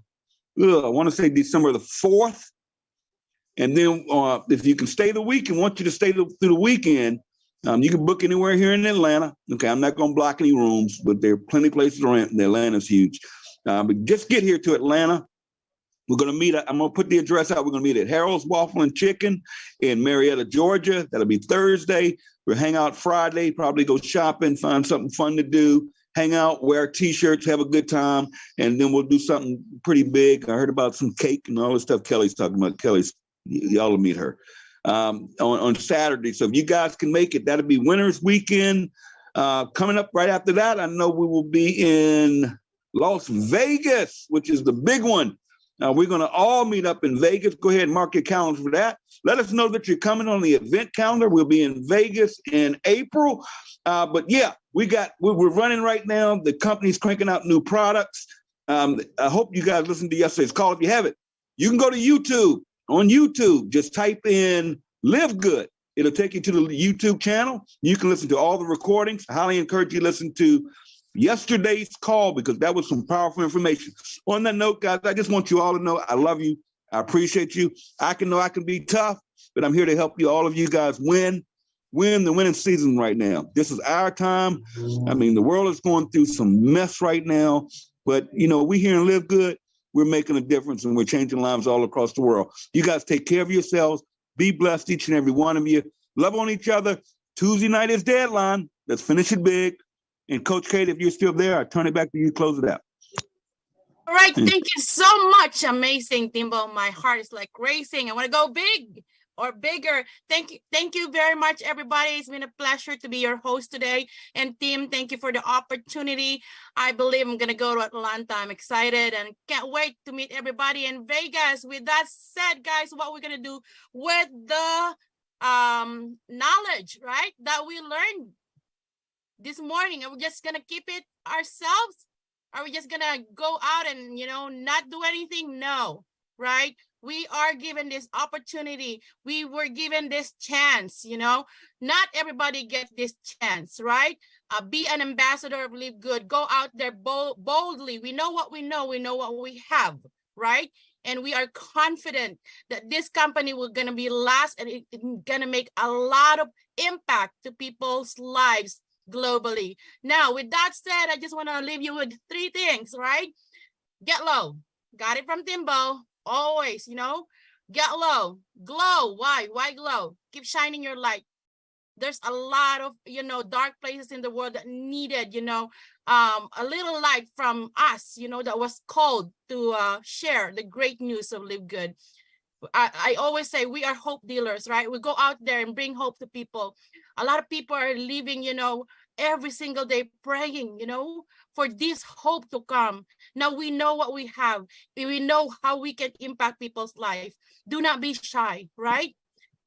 [SPEAKER 1] want to say December the 4th. And then if you can stay the week and want you to stay through the weekend, you can book anywhere here in Atlanta. Okay, I'm not going to block any rooms, but there are plenty of places to rent. Atlanta's huge. But just get here to Atlanta. We're going to meet. I'm going to put the address out. We're going to meet at Harold's Waffle and Chicken in Marietta, Georgia. That'll be Thursday. We'll hang out Friday, probably go shopping, find something fun to do. hang out, wear T-shirts, have a good time, and then we'll do something pretty big. I heard about some cake and all the stuff Kelly's talking about. Y'all will meet her on Saturday. So if you guys can make it, that'll be Winners Weekend. Coming up right after that, I know we will be in Las Vegas, which is the big one. We're going to all meet up in Vegas. Go ahead and mark your calendars for that. Let us know that you're coming on the event calendar. We'll be in Vegas in April. But yeah, we're running right now. The company's cranking out new products. I hope you guys listened to yesterday's call. If you haven't, you can go to YouTube. On YouTube, just type in LiveGood. It'll take you to the YouTube channel. You can listen to all the recordings. I highly encourage you to listen to yesterday's call because that was some powerful information. On that note, guys, I just want you all to know I love you. I appreciate you. I can be tough, but I'm here to help you. All of you guys win the winning season right now. This is our time. I mean, the world is going through some mess right now, but we here in Live Good, we're making a difference and we're changing lives all across the world. You guys take care of yourselves. Be blessed, each and every one of you. Love on each other. Tuesday night is deadline. Let's finish it big. And Coach Kate, if you're still there, I turn it back to you to close it out.
[SPEAKER 3] All right. Thank you so much. Amazing, Timbo. My heart is like racing. I want to go big or bigger. Thank you very much, everybody. It's been a pleasure to be your host today. And Tim, thank you for the opportunity. I believe I'm going to go to Atlanta. I'm excited and can't wait to meet everybody in Vegas. With that said, guys, what we're going to do with the knowledge, right, that we learned this morning, are we just going to keep it ourselves? Are we just going to go out and, not do anything? No, right? We are given this opportunity. We were given this chance, not everybody gets this chance, right? Be an ambassador of Live Good. Go out there boldly. We know what we know. We know what we have, right? And we are confident that this company will going to be last and it's going to make a lot of impact to people's lives globally. Now, with that said, I just want to leave you with 3 things, right? Get low. Got it from Timbo. Always, get low. Glow. Why glow? Keep shining your light. There's a lot of, dark places in the world that needed, a little light from us, that was called to share the great news of Live Good. I always say we are hope dealers, right? We go out there and bring hope to people. A lot of people are living, every single day praying, for this hope to come. Now we know what we have. We know how we can impact people's life. Do not be shy, right?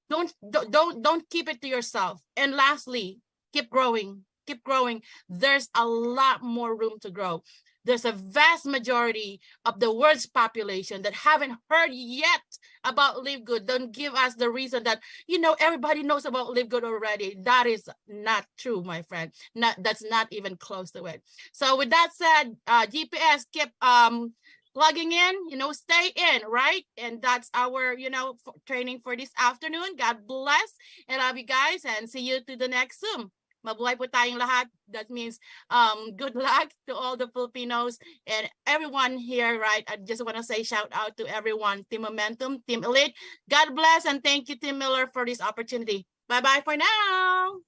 [SPEAKER 3] Don't keep it to yourself. And lastly, keep growing. Keep growing. There's a lot more room to grow. There's a vast majority of the world's population that haven't heard yet about Live Good. Don't give us the reason that, everybody knows about Live Good already. That is not true, my friend. That's not even close to it. So with that said, GPS, keep plugging in, stay in, right? And that's our, training for this afternoon. God bless. And love you guys and see you to the next Zoom. Mabuhay po tayong lahat. That means good luck to all the Filipinos and everyone here, right? I just want to say shout out to everyone, Team Momentum, Team Elite. God bless and thank you, Tim Miller, for this opportunity. Bye-bye for now.